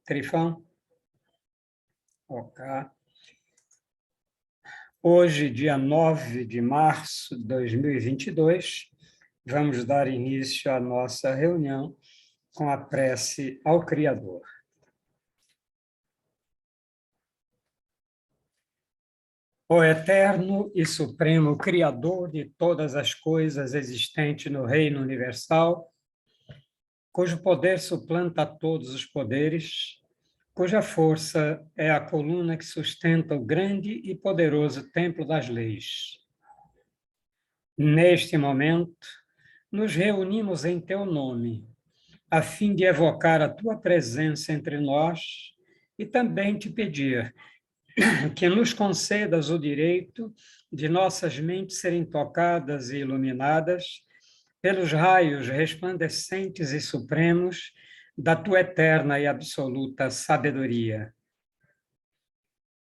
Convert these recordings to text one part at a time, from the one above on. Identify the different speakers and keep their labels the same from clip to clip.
Speaker 1: Trifão? Ok. Hoje, dia 9 de março de 2022, vamos dar início à nossa reunião com a prece ao Criador. O eterno e supremo Criador de todas as coisas existentes no reino universal, cujo poder suplanta todos os poderes, cuja força é a coluna que sustenta o grande e poderoso templo das leis. Neste momento, nos reunimos em teu nome, a fim de evocar a tua presença entre nós e também te pedir que nos concedas o direito de nossas mentes serem tocadas e iluminadas pelos raios resplandecentes e supremos da tua eterna e absoluta sabedoria.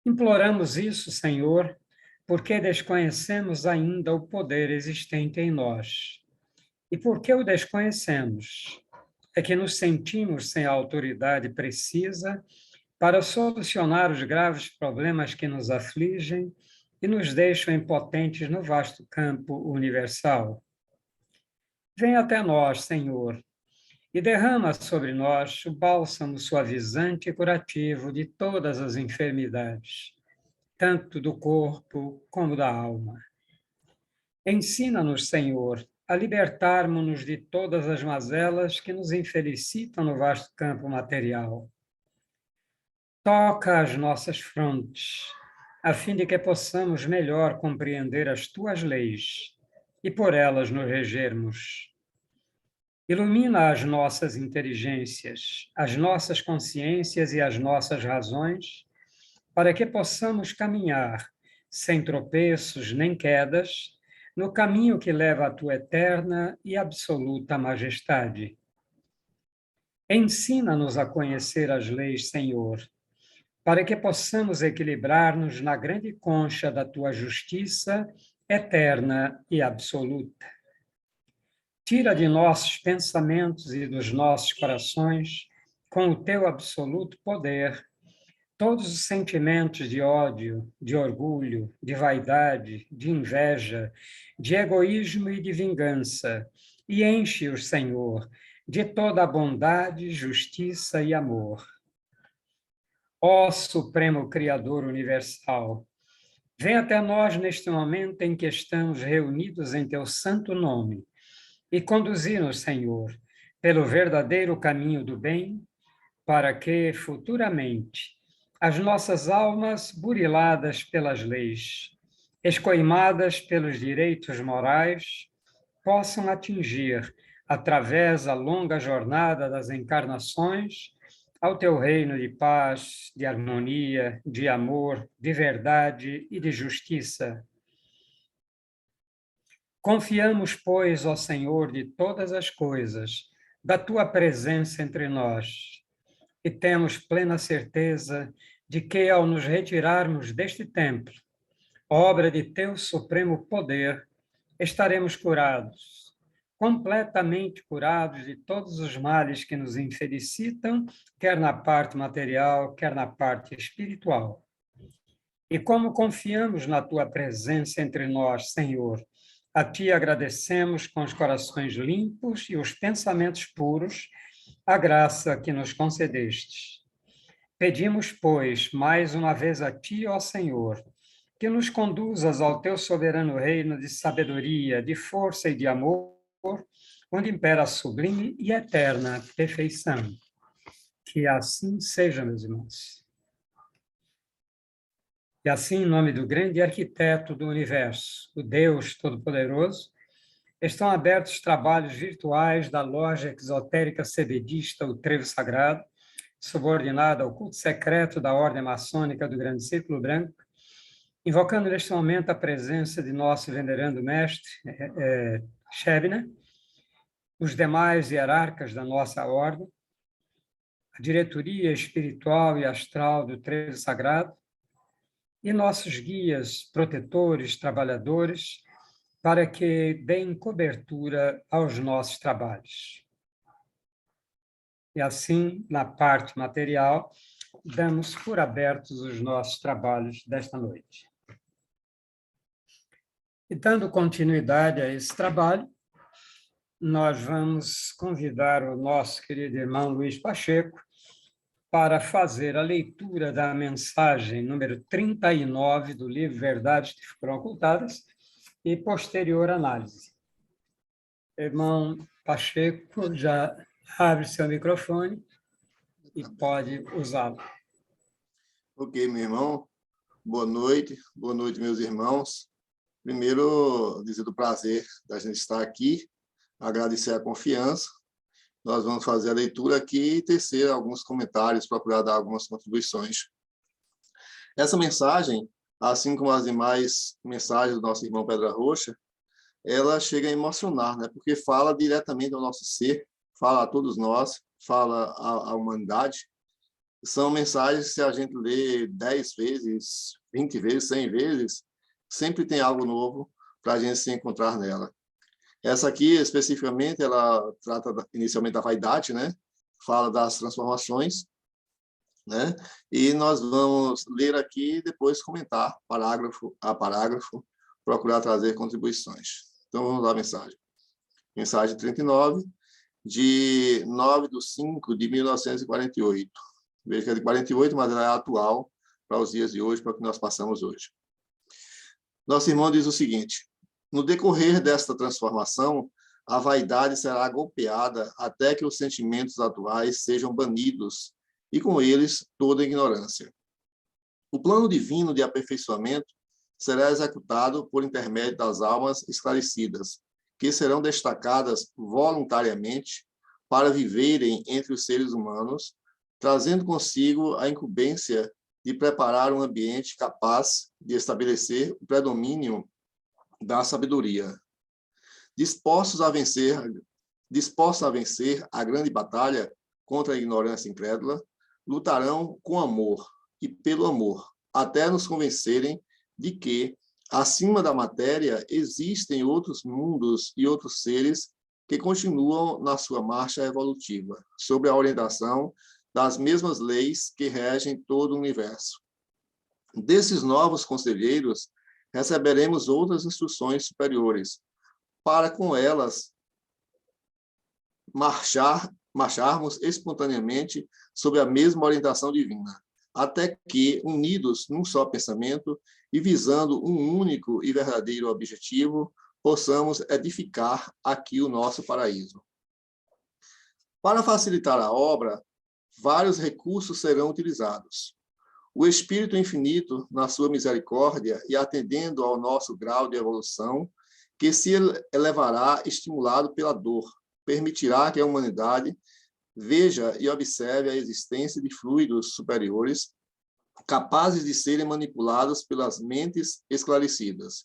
Speaker 1: Imploramos isso, Senhor, porque desconhecemos ainda o poder existente em nós. E porque o desconhecemos, é que nos sentimos sem a autoridade precisa para solucionar os graves problemas que nos afligem e nos deixam impotentes no vasto campo universal. Vem até nós, Senhor, e derrama sobre nós o bálsamo suavizante e curativo de todas as enfermidades, tanto do corpo como da alma. Ensina-nos, Senhor, a libertarmos-nos de todas as mazelas que nos infelicitam no vasto campo material. Toca as nossas frontes, a fim de que possamos melhor compreender as tuas leis e por elas nos regermos. Ilumina as nossas inteligências, as nossas consciências e as nossas razões, para que possamos caminhar, sem tropeços nem quedas, no caminho que leva à tua eterna e absoluta majestade. Ensina-nos a conhecer as leis, Senhor, para que possamos equilibrar-nos na grande concha da tua justiça eterna e absoluta. Tira de nossos pensamentos e dos nossos corações, com o teu absoluto poder, todos os sentimentos de ódio, de orgulho, de vaidade, de inveja, de egoísmo e de vingança, e enche-os, Senhor, de toda a bondade, justiça e amor. Ó Supremo Criador Universal, vem até nós neste momento em que estamos reunidos em teu santo nome e conduzir-nos, Senhor, pelo verdadeiro caminho do bem, para que, futuramente, as nossas almas, buriladas pelas leis, escoimadas pelos direitos morais, possam atingir, através da longa jornada das encarnações, ao teu reino de paz, de harmonia, de amor, de verdade e de justiça. Confiamos, pois, ó Senhor de todas as coisas, da tua presença entre nós, e temos plena certeza de que, ao nos retirarmos deste templo, obra de teu supremo poder, estaremos curados, completamente curados de todos os males que nos infelicitam, quer na parte material, quer na parte espiritual. E como confiamos na tua presença entre nós, Senhor, a ti agradecemos com os corações limpos e os pensamentos puros a graça que nos concedestes. Pedimos, pois, mais uma vez a ti, ó Senhor, que nos conduzas ao teu soberano reino de sabedoria, de força e de amor, onde impera a sublime e eterna perfeição. Que assim seja, meus irmãos. E assim, em nome do grande arquiteto do universo, o Deus Todo-Poderoso, estão abertos trabalhos virtuais da loja exotérica cebedista, o Trevo Sagrado, subordinada ao culto secreto da Ordem Maçônica do Grande Círculo Branco, invocando neste momento a presença de nosso venerando mestre, Shebna, os demais hierarcas da nossa ordem, a diretoria espiritual e astral do Trevo Sagrado, e nossos guias, protetores, trabalhadores, para que deem cobertura aos nossos trabalhos. E assim, na parte material, damos por abertos os nossos trabalhos desta noite. E dando continuidade a esse trabalho, nós vamos convidar o nosso querido irmão Luiz Pacheco para fazer a leitura da mensagem número 39 do livro Verdades que Foram Ocultadas e posterior análise. Irmão Pacheco, já abre seu microfone e pode usá-lo.
Speaker 2: Ok, meu irmão. Boa noite, meus irmãos. Primeiro, dizer do prazer da gente estar aqui, agradecer a confiança. Nós vamos fazer a leitura aqui e tecer alguns comentários, procurar dar algumas contribuições. Essa mensagem, assim como as demais mensagens do nosso irmão Pedra Roxa, ela chega a emocionar, né? Porque fala diretamente ao nosso ser, fala a todos nós, fala à humanidade. São mensagens que, se a gente lê 10 vezes, 20 vezes, 100 vezes, sempre tem algo novo para a gente se encontrar nela. Essa aqui, especificamente, ela trata inicialmente da vaidade, né? Fala das transformações, né? E nós vamos ler aqui e depois comentar, parágrafo a parágrafo, procurar trazer contribuições. Então, vamos lá à mensagem. Mensagem 39, de 9/5/1948. Veja que é de 48, mas ela é atual para os dias de hoje, para o que nós passamos hoje. Nosso irmão diz o seguinte: no decorrer desta transformação, a vaidade será golpeada até que os sentimentos atuais sejam banidos e, com eles, toda a ignorância. O plano divino de aperfeiçoamento será executado por intermédio das almas esclarecidas, que serão destacadas voluntariamente para viverem entre os seres humanos, trazendo consigo a incumbência de preparar um ambiente capaz de estabelecer o predomínio da sabedoria. Dispostos a vencer a grande batalha contra a ignorância incrédula, lutarão com amor e pelo amor, até nos convencerem de que, acima da matéria, existem outros mundos e outros seres que continuam na sua marcha evolutiva, sob a orientação das mesmas leis que regem todo o universo. Desses novos conselheiros, receberemos outras instruções superiores, para com elas marcharmos espontaneamente sob a mesma orientação divina, até que, unidos num só pensamento e visando um único e verdadeiro objetivo, possamos edificar aqui o nosso paraíso. Para facilitar a obra, vários recursos serão utilizados. O Espírito Infinito, na sua misericórdia e atendendo ao nosso grau de evolução, que se elevará estimulado pela dor, permitirá que a humanidade veja e observe a existência de fluidos superiores capazes de serem manipulados pelas mentes esclarecidas.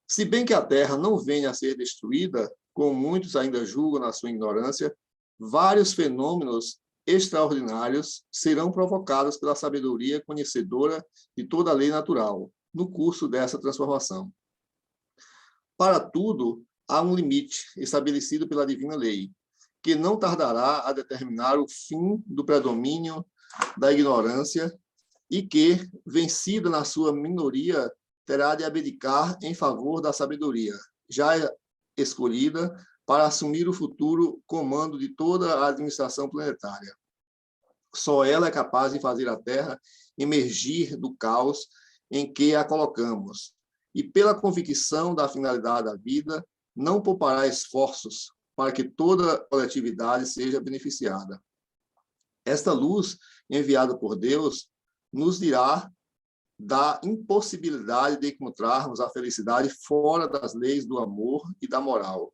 Speaker 2: Se bem que a Terra não venha a ser destruída, como muitos ainda julgam na sua ignorância, vários fenômenos extraordinários serão provocados pela sabedoria conhecedora de toda a lei natural, no curso dessa transformação. Para tudo, há um limite estabelecido pela divina lei, que não tardará a determinar o fim do predomínio da ignorância e que, vencida na sua minoria, terá de abdicar em favor da sabedoria, já escolhida para assumir o futuro comando de toda a administração planetária. Só ela é capaz de fazer a Terra emergir do caos em que a colocamos, e pela convicção da finalidade da vida, não poupará esforços para que toda a coletividade seja beneficiada. Esta luz, enviada por Deus, nos dirá da impossibilidade de encontrarmos a felicidade fora das leis do amor e da moral.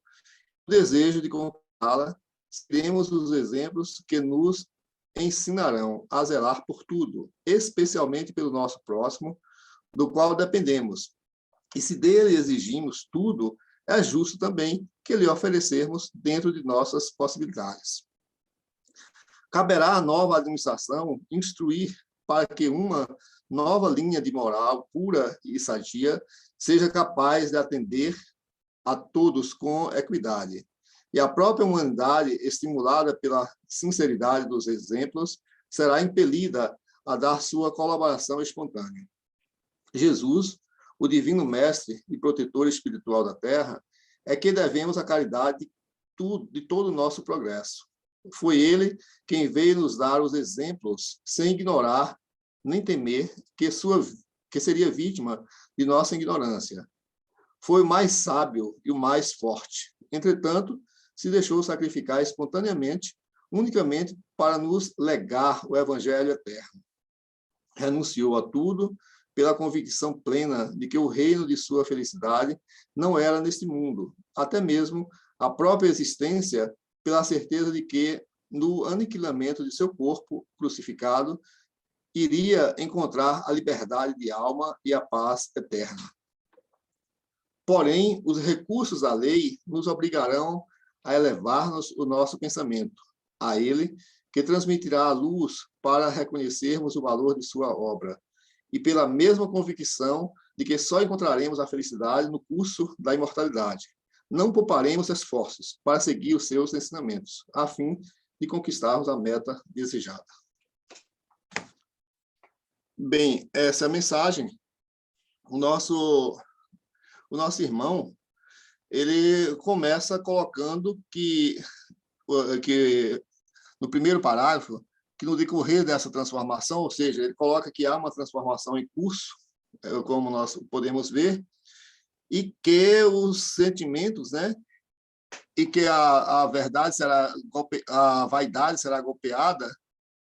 Speaker 2: O desejo de conquistá-la, seremos os exemplos que nos ensinarão a zelar por tudo, especialmente pelo nosso próximo, do qual dependemos. E se dele exigimos tudo, é justo também que lhe oferecermos dentro de nossas possibilidades. Caberá à nova administração instruir para que uma nova linha de moral pura e sadia seja capaz de atender a todos com equidade, e a própria humanidade, estimulada pela sinceridade dos exemplos, será impelida a dar sua colaboração espontânea. Jesus, o divino mestre e protetor espiritual da Terra, é que devemos a caridade de todo o nosso progresso. Foi ele quem veio nos dar os exemplos, sem ignorar nem temer que seria vítima de nossa ignorância. Foi o mais sábio e o mais forte. Entretanto, se deixou sacrificar espontaneamente, unicamente para nos legar o Evangelho eterno. Renunciou a tudo pela convicção plena de que o reino de sua felicidade não era neste mundo, até mesmo a própria existência, pela certeza de que, no aniquilamento de seu corpo crucificado, iria encontrar a liberdade de alma e a paz eterna. Porém, os recursos da lei nos obrigarão a elevar-nos o nosso pensamento a ele, que transmitirá a luz para reconhecermos o valor de sua obra, e pela mesma convicção de que só encontraremos a felicidade no curso da imortalidade. Não pouparemos esforços para seguir os seus ensinamentos, a fim de conquistarmos a meta desejada. Bem, essa é a mensagem. O nosso irmão, ele começa colocando que no primeiro parágrafo, que no decorrer dessa transformação, ou seja, ele coloca que há uma transformação em curso, como nós podemos ver, e que os sentimentos, né, e que a verdade será a vaidade será golpeada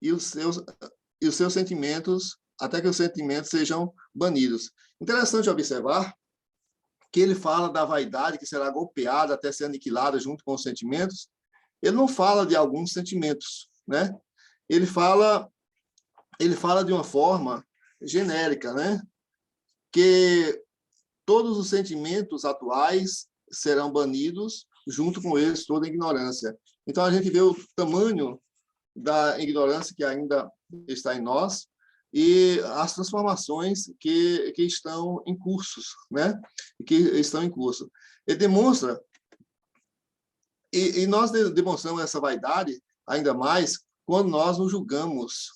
Speaker 2: e os seus sentimentos, até que os sentimentos sejam banidos. Interessante observar que ele fala da vaidade que será golpeada até ser aniquilada junto com os sentimentos. Ele não fala de alguns sentimentos, né? Ele fala de uma forma genérica, né? Que todos os sentimentos atuais serão banidos, junto com eles toda a ignorância. Então, a gente vê o tamanho da ignorância que ainda está em nós e as transformações que estão em cursos, né? Que estão em curso. Ele demonstra, e nós demonstramos essa vaidade ainda mais quando nós nos julgamos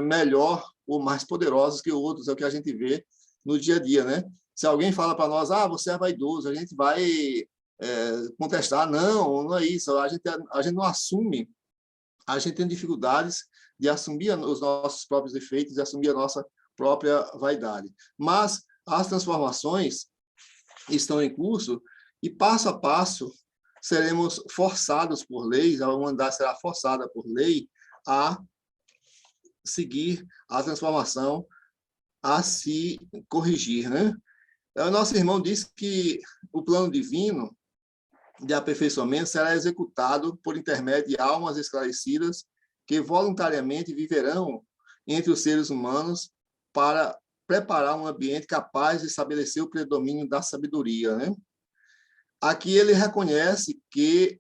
Speaker 2: melhor ou mais poderosos que outros, é o que a gente vê no dia a dia, né? Se alguém fala para nós, você é vaidoso, a gente vai contestar, não é isso, a gente não assume, a gente tem dificuldades de assumir os nossos próprios defeitos, de assumir a nossa própria vaidade. Mas as transformações estão em curso e, passo a passo, seremos forçados por lei, a humanidade será forçada por lei a seguir a transformação, a se corrigir, né? O nosso irmão disse que o plano divino de aperfeiçoamento será executado por intermédio de almas esclarecidas que voluntariamente viverão entre os seres humanos para preparar um ambiente capaz de estabelecer o predomínio da sabedoria, né? Aqui ele reconhece que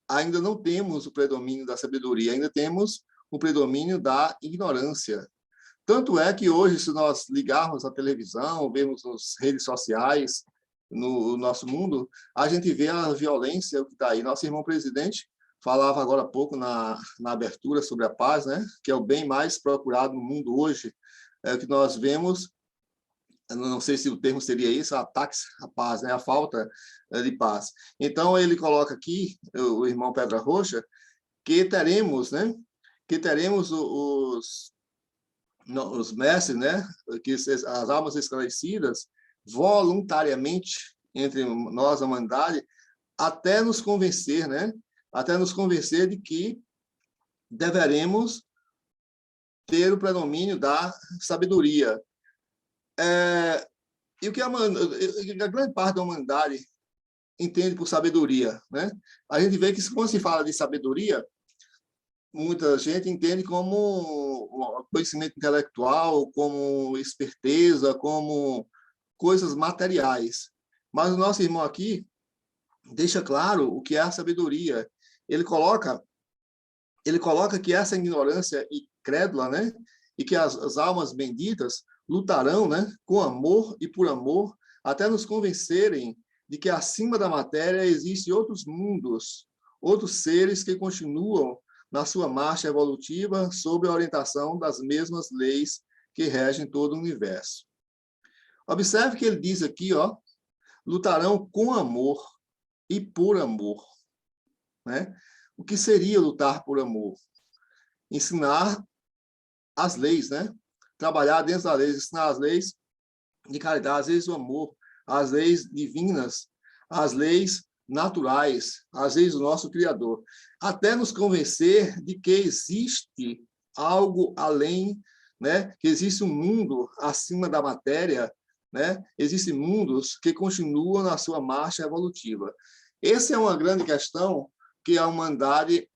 Speaker 2: ainda não temos o predomínio da sabedoria, ainda temos o predomínio da ignorância. Tanto é que hoje, se nós ligarmos a televisão, vemos nas redes sociais, no nosso mundo, a gente vê a violência que está aí. Nosso irmão presidente falava agora há pouco na abertura sobre a paz, né? Que é o bem mais procurado no mundo hoje, que nós vemos, não sei se o termo seria isso, ataques à paz, né? A falta de paz. Então, ele coloca aqui, o irmão Pedra Rocha, que teremos, né? Que teremos os mestres, né? Que as almas esclarecidas, voluntariamente, entre nós, a humanidade, até nos convencer, né? Até nos convencer de que deveremos ter o predomínio da sabedoria. E o que a grande parte da humanidade entende por sabedoria, né? A gente vê que quando se fala de sabedoria, muita gente entende como conhecimento intelectual, como esperteza, como coisas materiais. Mas o nosso irmão aqui deixa claro o que é a sabedoria. Ele coloca que essa ignorância incrédula, né, e que as almas benditas lutarão, né, com amor e por amor, até nos convencerem de que acima da matéria existem outros mundos, outros seres que continuam na sua marcha evolutiva sob a orientação das mesmas leis que regem todo o universo. Observe que ele diz aqui, ó, lutarão com amor e por amor, né? O que seria lutar por amor? Ensinar as leis, né? Trabalhar dentro das leis, ensinar as leis de caridade, as leis do amor, as leis divinas, as leis naturais, as leis do nosso Criador, até nos convencer de que existe algo além, né? Que existe um mundo acima da matéria, né? Existem mundos que continuam na sua marcha evolutiva. Essa é uma grande questão que a humanidade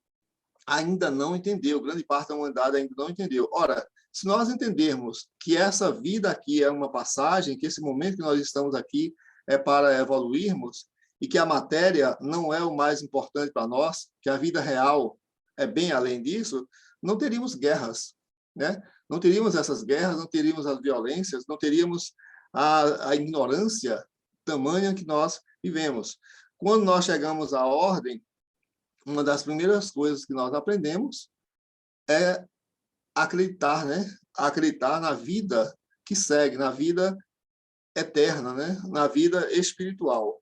Speaker 2: ainda não entendeu, grande parte da humanidade ainda não entendeu. Ora, se nós entendermos que essa vida aqui é uma passagem, que esse momento que nós estamos aqui é para evoluirmos, e que a matéria não é o mais importante para nós, que a vida real é bem além disso, não teríamos guerras, né? Não teríamos essas guerras, não teríamos as violências, não teríamos a ignorância tamanha que nós vivemos. Quando nós chegamos à ordem, uma das primeiras coisas que nós aprendemos é acreditar, né? Acreditar na vida que segue, na vida eterna, né? Na vida espiritual.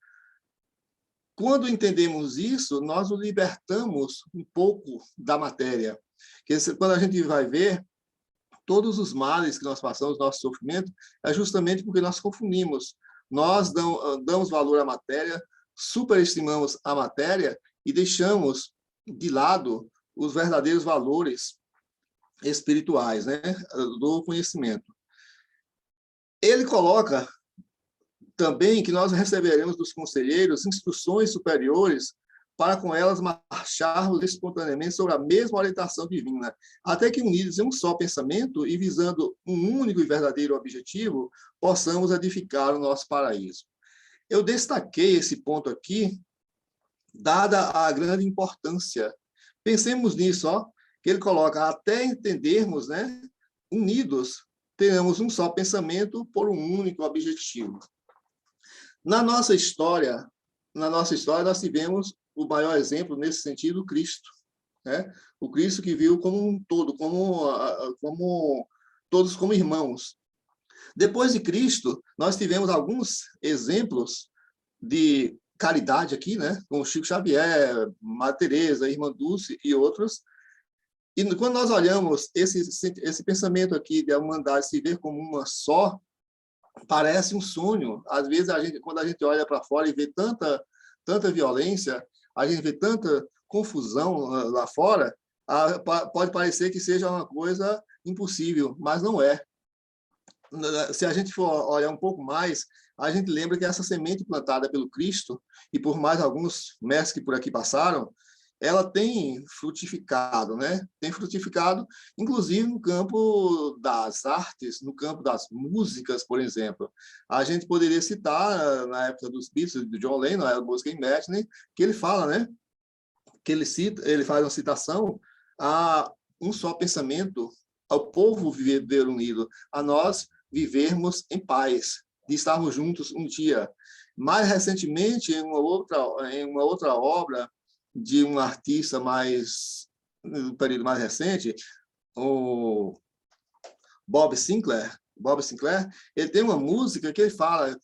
Speaker 2: Quando entendemos isso, nós nos libertamos um pouco da matéria. Quando a gente vai ver, todos os males que nós passamos, nosso sofrimento, é justamente porque nós confundimos. Nós damos valor à matéria, superestimamos a matéria e deixamos de lado os verdadeiros valores espirituais, né, do conhecimento. Ele coloca também que nós receberemos dos conselheiros instruções superiores para com elas marcharmos espontaneamente sobre a mesma orientação divina, até que unidos em um só pensamento e visando um único e verdadeiro objetivo, possamos edificar o nosso paraíso. Eu destaquei esse ponto aqui, dada a grande importância. Pensemos nisso, ó, que ele coloca, até entendermos, né, unidos, teremos um só pensamento por um único objetivo. Na nossa história, nós tivemos o maior exemplo nesse sentido, Cristo, né? O Cristo que viu como um todo, como todos como irmãos. Depois de Cristo, nós tivemos alguns exemplos de caridade aqui, né? Como Chico Xavier, Madre Teresa, Irmã Dulce e outros. E quando nós olhamos esse pensamento aqui de a humanidade se ver como uma só, parece um sonho. Às vezes, quando a gente olha para fora e vê tanta violência, a gente vê tanta confusão lá fora, pode parecer que seja uma coisa impossível, mas não é. Se a gente for olhar um pouco mais, a gente lembra que essa semente plantada pelo Cristo, e por mais alguns mestres que por aqui passaram, ela tem frutificado, né? Tem frutificado, inclusive no campo das artes, no campo das músicas, por exemplo. A gente poderia citar, na época dos Beatles, do John Lennon, a música Imagine, que ele fala, né? Que ele faz uma citação a um só pensamento, ao povo viver unido, a nós vivermos em paz, de estarmos juntos um dia. Mais recentemente, em uma outra obra de um artista no período mais recente, o Bob Sinclair, ele tem uma música que ele fala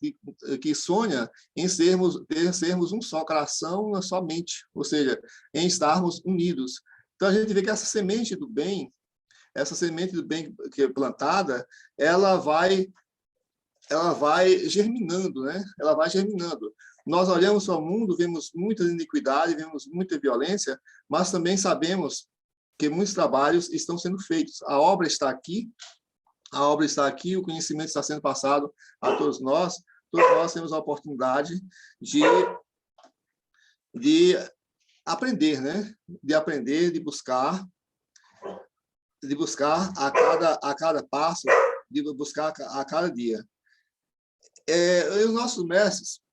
Speaker 2: que sonha em sermos um só coração, uma só mente, ou seja, em estarmos unidos. Então a gente vê que essa semente do bem que é plantada, ela vai germinando, né? Ela vai germinando. Nós olhamos para o mundo, vemos muita iniquidade, vemos muita violência, mas também sabemos que muitos trabalhos estão sendo feitos. A obra está aqui, o conhecimento está sendo passado a todos nós temos a oportunidade de aprender, né? De aprender, de buscar a cada passo, de buscar a cada dia. Os nossos mestres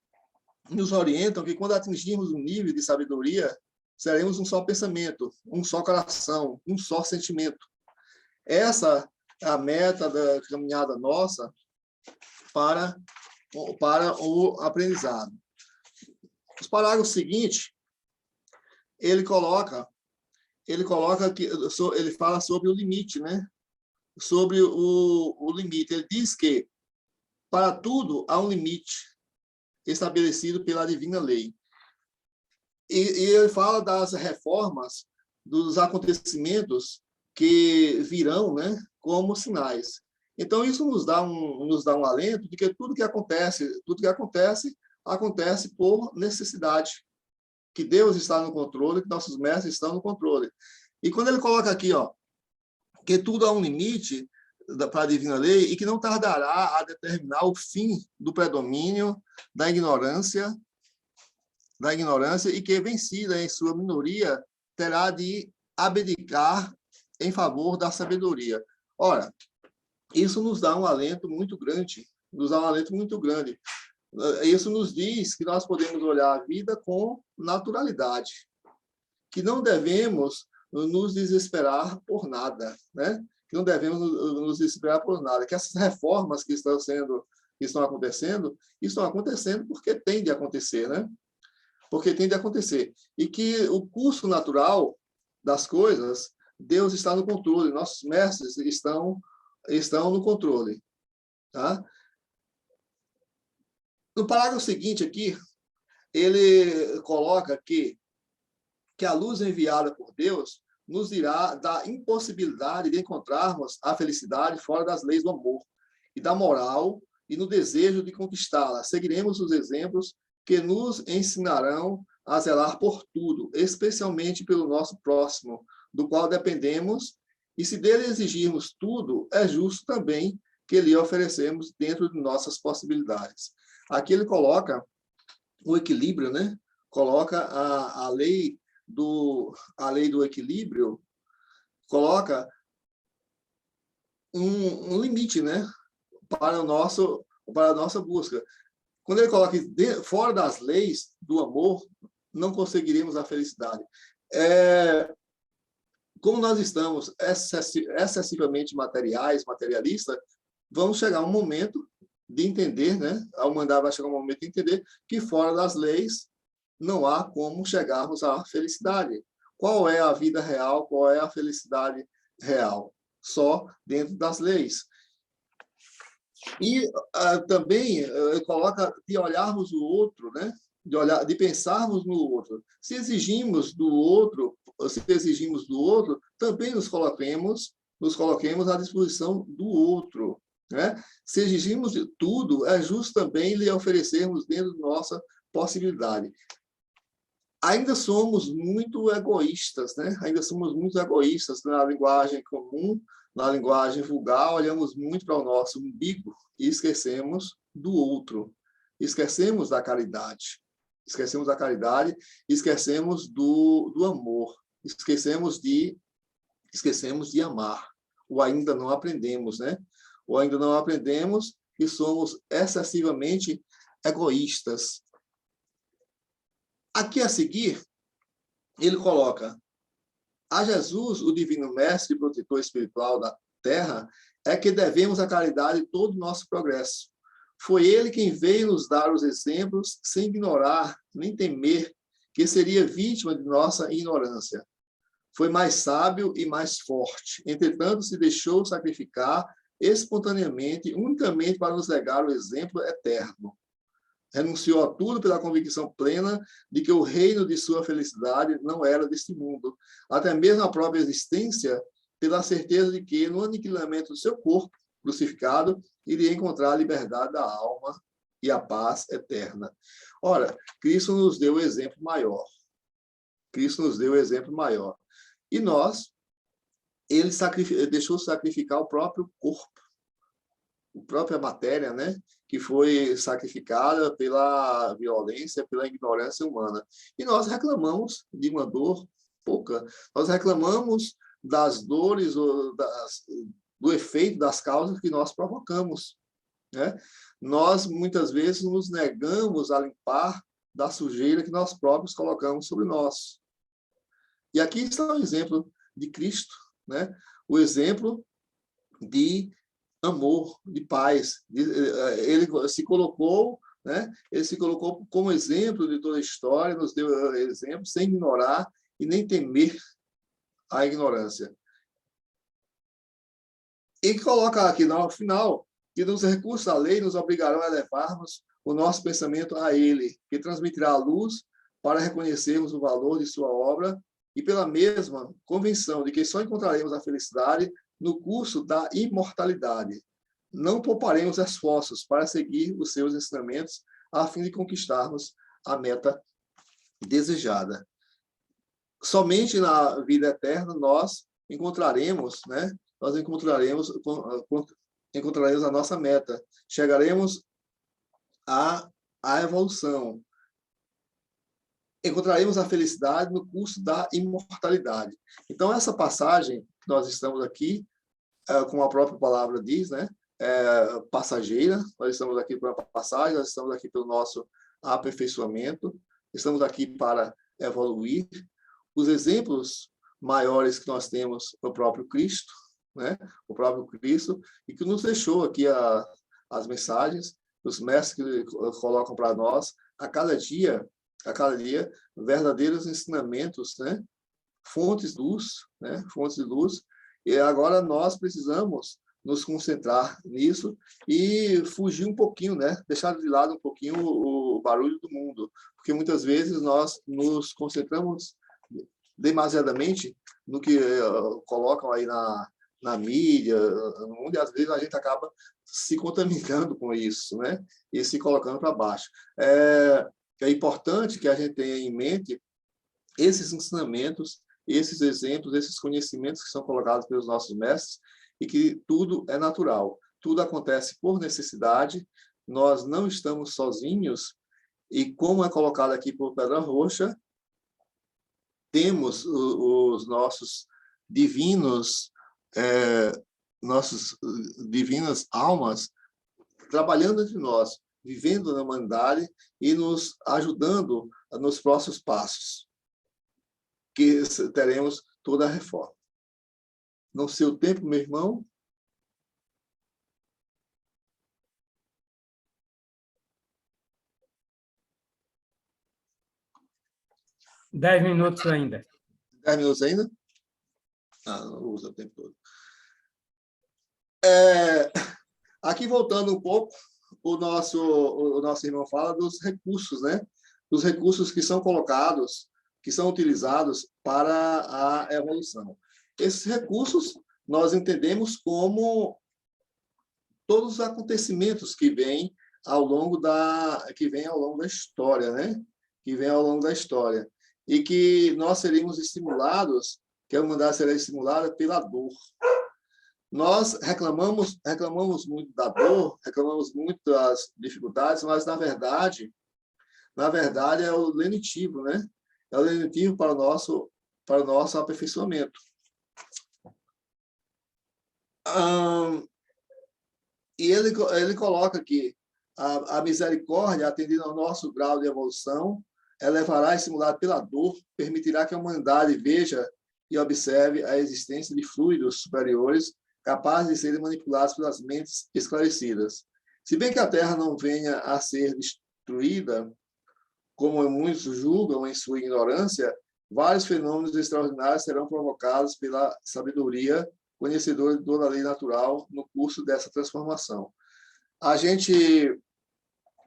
Speaker 2: nos orientam que quando atingirmos um nível de sabedoria, seremos um só pensamento, um só coração, um só sentimento. Essa é a meta da caminhada nossa para o aprendizado. Os parágrafos seguintes, ele coloca que ele fala sobre o limite, né? Sobre o limite. Ele diz que para tudo há um limite estabelecido pela divina lei. E ele fala das reformas, dos acontecimentos que virão, né, como sinais. Então isso nos dá um alento de que tudo que acontece acontece por necessidade, que Deus está no controle, que nossos mestres estão no controle. E quando ele coloca aqui, ó, que tudo há um limite para a divina lei e que não tardará a determinar o fim do predomínio da ignorância e que, vencida em sua minoria, terá de abdicar em favor da sabedoria. Ora, isso nos dá um alento muito grande, Isso nos diz que nós podemos olhar a vida com naturalidade, que não devemos nos desesperar por nada, né? Que não devemos nos desesperar por nada, que essas reformas que estão acontecendo porque tem de acontecer, né? Porque tem de acontecer. E que o curso natural das coisas, Deus está no controle, nossos mestres estão no controle. Tá? No parágrafo seguinte aqui, ele coloca que a luz enviada por Deus nos dirá da impossibilidade de encontrarmos a felicidade fora das leis do amor e da moral e no desejo de conquistá-la. Seguiremos os exemplos que nos ensinarão a zelar por tudo, especialmente pelo nosso próximo, do qual dependemos, e se dele exigirmos tudo, é justo também que lhe oferecemos dentro de nossas possibilidades. Aqui ele coloca o equilíbrio, né? Coloca a lei do equilíbrio, coloca um limite, né? Para a nossa busca. Quando ele coloca fora das leis do amor, não conseguiremos a felicidade. Como nós estamos excessivamente materialistas, vamos chegar um momento de entender, né? A humanidade vai chegar um momento de entender que fora das leis não há como chegarmos à felicidade. Qual é a vida real? Qual é a felicidade real? Só dentro das leis. E também coloca de olharmos o outro, né? De pensarmos no outro. Se exigimos do outro, também nos coloquemos à disposição do outro, né? Se exigimos de tudo, é justo também lhe oferecermos dentro da nossa possibilidade. Ainda somos muito egoístas, né? Ainda somos muito egoístas na linguagem comum, na linguagem vulgar, olhamos muito para o nosso umbigo e esquecemos do outro. Esquecemos da caridade. Esquecemos do amor. Esquecemos de amar. Ou ainda não aprendemos, né? Ou ainda não aprendemos que somos excessivamente egoístas. Aqui a seguir, ele coloca: a Jesus, o divino mestre e protetor espiritual da terra, é que devemos a caridade todo o nosso progresso. Foi ele quem veio nos dar os exemplos, sem ignorar nem temer que seria vítima de nossa ignorância. Foi mais sábio e mais forte. Entretanto, se deixou sacrificar espontaneamente, unicamente para nos legar o exemplo eterno. Renunciou a tudo pela convicção plena de que o reino de sua felicidade não era deste mundo. Até mesmo a própria existência, pela certeza de que, no aniquilamento do seu corpo crucificado, iria encontrar a liberdade da alma e a paz eterna. Ora, Cristo nos deu o exemplo maior. E ele deixou sacrificar o próprio corpo, a própria matéria, né? Que foi sacrificada pela violência, pela ignorância humana. E nós reclamamos de uma dor pouca. Nós reclamamos das dores, do efeito das causas que nós provocamos, né? Nós, muitas vezes, nos negamos a limpar da sujeira que nós próprios colocamos sobre nós. E aqui está o exemplo de Cristo, né? O exemplo de amor, de paz. Ele se colocou, né? Ele se colocou como exemplo de toda a história, nos deu exemplo, sem ignorar e nem temer a ignorância. E coloca aqui no final que nos recursos da lei nos obrigarão a elevarmos o nosso pensamento a ele, que transmitirá a luz para reconhecermos o valor de sua obra e pela mesma convenção de que só encontraremos a felicidade no curso da imortalidade. Não pouparemos esforços para seguir os seus ensinamentos a fim de conquistarmos a meta desejada. Somente na vida eterna nós encontraremos, né? Nós encontraremos a nossa meta. Chegaremos à evolução. Encontraremos a felicidade no curso da imortalidade. Então, essa passagem que nós estamos aqui, como a própria palavra diz, né? Passageira. Nós estamos aqui para a passagem, nós estamos aqui pelo nosso aperfeiçoamento, estamos aqui para evoluir. Os exemplos maiores que nós temos no próprio Cristo, né? O próprio Cristo, e que nos deixou aqui as mensagens, os mestres que colocam para nós a cada dia, verdadeiros ensinamentos, né? Fontes de luz, né? Fontes de luz. E agora nós precisamos nos concentrar nisso e fugir um pouquinho, né? Deixar de lado um pouquinho o barulho do mundo, porque muitas vezes nós nos concentramos demasiadamente no que colocam aí na mídia, no mundo, e às vezes a gente acaba se contaminando com isso, né? E se colocando para baixo. É importante que a gente tenha em mente esses ensinamentos, esses exemplos, esses conhecimentos que são colocados pelos nossos mestres, e que tudo é natural, tudo acontece por necessidade, nós não estamos sozinhos, e como é colocado aqui por Pedra Roxa, temos os nossos divinas almas trabalhando entre nós, vivendo na humanidade e nos ajudando nos próximos passos, que teremos toda a reforma. No seu tempo, meu irmão,
Speaker 1: Dez minutos ainda.
Speaker 2: 10 minutos ainda? Não usa o tempo todo. Aqui, voltando um pouco, o nosso irmão fala dos recursos, né? Dos recursos que são colocados, que são utilizados para a evolução. Esses recursos nós entendemos como todos os acontecimentos que vêm ao longo da história, né? Que vem ao longo da história. E que nós seríamos estimulados, que a humanidade será estimulada pela dor. Nós reclamamos muito da dor, reclamamos muito das dificuldades, mas, na verdade, é o lenitivo, né? É o lenitivo para o nosso aperfeiçoamento. E ele coloca aqui, a misericórdia, atendendo ao nosso grau de evolução, elevará, estimulada pela dor, permitirá que a humanidade veja e observe a existência de fluidos superiores capazes de serem manipulados pelas mentes esclarecidas. Se bem que a Terra não venha a ser destruída, como muitos julgam em sua ignorância, vários fenômenos extraordinários serão provocados pela sabedoria conhecedora de toda a lei natural no curso dessa transformação. A gente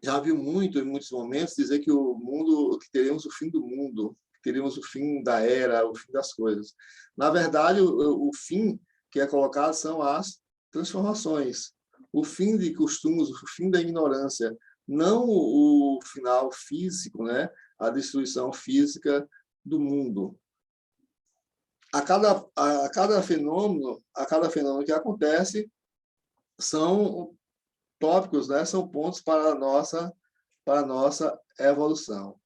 Speaker 2: já viu muito, em muitos momentos, dizer que que teremos o fim do mundo, que teremos o fim da era, o fim das coisas. Na verdade, o fim que é colocado são as transformações, o fim de costumes, o fim da ignorância, não o final físico, né? A destruição física do mundo. A cada fenômeno que acontece, são tópicos, né? São pontos para a nossa evolução.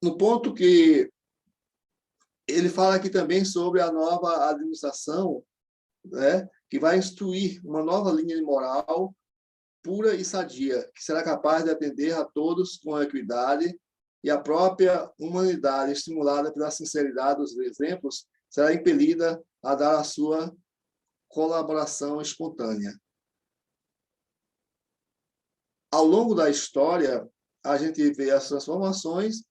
Speaker 2: No ponto que ele fala aqui também sobre a nova administração, né? Que vai instruir uma nova linha de moral pura e sadia, que será capaz de atender a todos com equidade, e a própria humanidade, estimulada pela sinceridade dos exemplos, será impelida a dar a sua colaboração espontânea. Ao longo da história, a gente vê as transformações,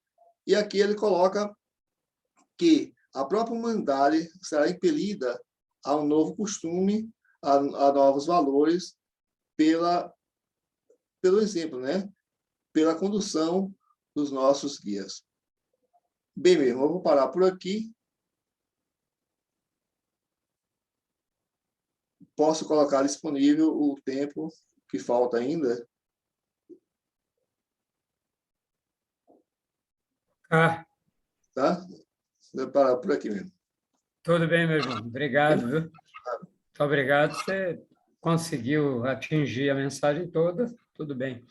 Speaker 2: e aqui ele coloca que a própria humanidade será impelida a um novo costume, a novos valores, pelo exemplo, né? Pela condução dos nossos guias. Bem, meu irmão, eu vou parar por aqui. Posso colocar disponível o tempo que falta ainda?
Speaker 1: Ah,
Speaker 2: Tá? Vou parar por aqui mesmo.
Speaker 1: tudo bem, meu irmão. Obrigado, viu? Muito obrigado. Você conseguiu atingir a mensagem toda. Tudo bem.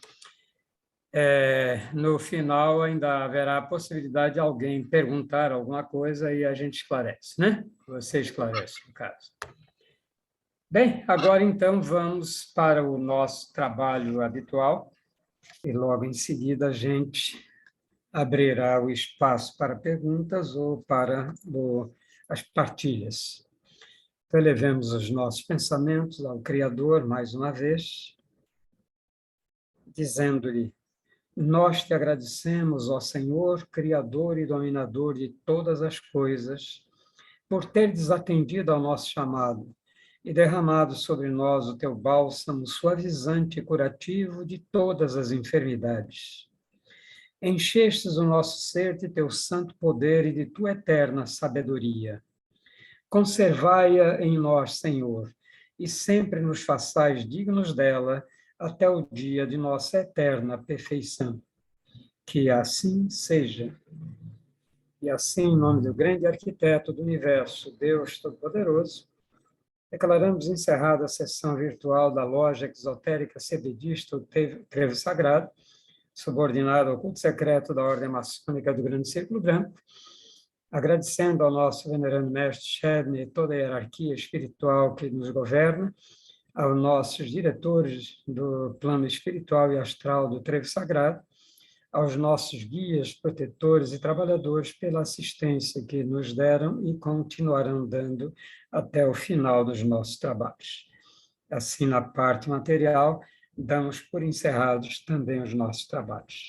Speaker 1: No final, ainda haverá a possibilidade de alguém perguntar alguma coisa e a gente esclarece, né? Você esclarece, no caso. Bem, agora então vamos para o nosso trabalho habitual e logo em seguida a gente abrirá o espaço para perguntas ou para as partilhas. Então, elevemos os nossos pensamentos ao Criador mais uma vez, dizendo-lhe: nós te agradecemos, ó Senhor, Criador e Dominador de todas as coisas, por ter desatendido ao nosso chamado e derramado sobre nós o teu bálsamo suavizante e curativo de todas as enfermidades. Enchestes o nosso ser de teu santo poder e de tua eterna sabedoria. Conservai-a em nós, Senhor, e sempre nos façais dignos dela até o dia de nossa eterna perfeição. Que assim seja. E assim, em nome do grande arquiteto do universo, Deus Todo-Poderoso, declaramos encerrada a sessão virtual da loja exotérica cebedista, o Trevo Sagrado, subordinado ao culto secreto da Ordem Maçônica do Grande Círculo Branco, agradecendo ao nosso venerando mestre Shedney e toda a hierarquia espiritual que nos governa, aos nossos diretores do plano espiritual e astral do Trevo Sagrado, aos nossos guias, protetores e trabalhadores pela assistência que nos deram e continuarão dando até o final dos nossos trabalhos. Assim, na parte material, damos por encerrados também os nossos trabalhos.